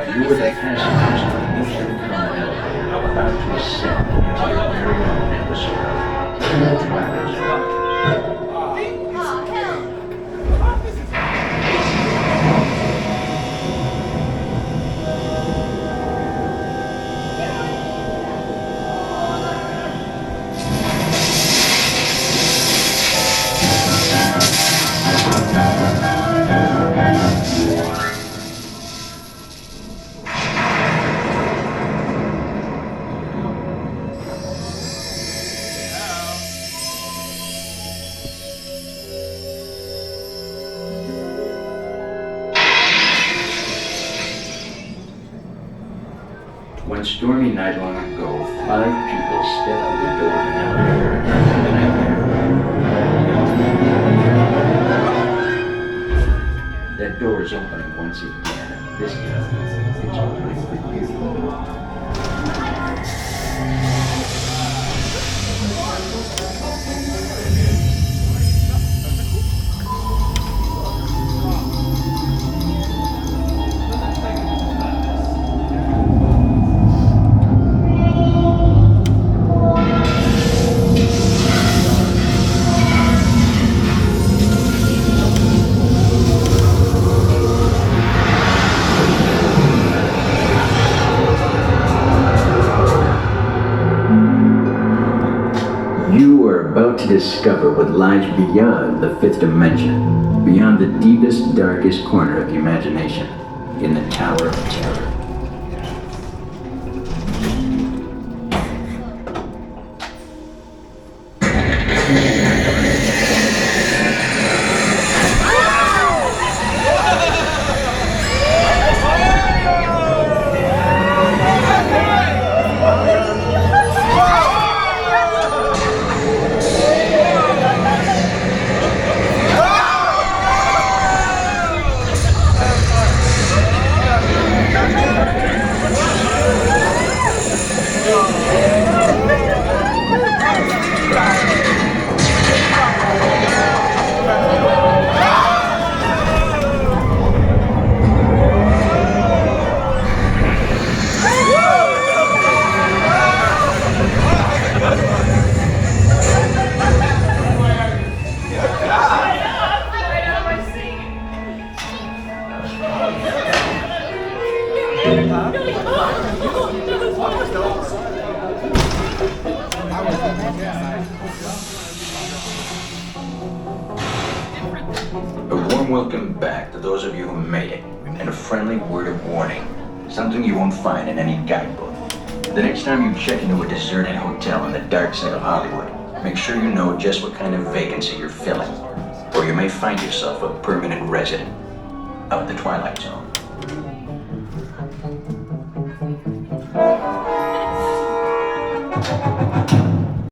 You were the passengers on an Eastern Common elevator about to ascend into your very own episode of The Twilight Zone. One stormy night long ago, 5 people stepped out the door of an elevator and entered the nightmare. That door is opening once again, and this time, it's opening for you. You are about to discover what lies beyond the 5th dimension, beyond the deepest, darkest corner of the imagination, in the Tower of Terror. A warm welcome back to those of you who made it, and a friendly word of warning. Something you won't find in any guidebook. The next time you check into a deserted hotel on the dark side of Hollywood, make sure you know just what kind of vacancy you're filling, or you may find yourself a permanent resident of the Twilight Zone.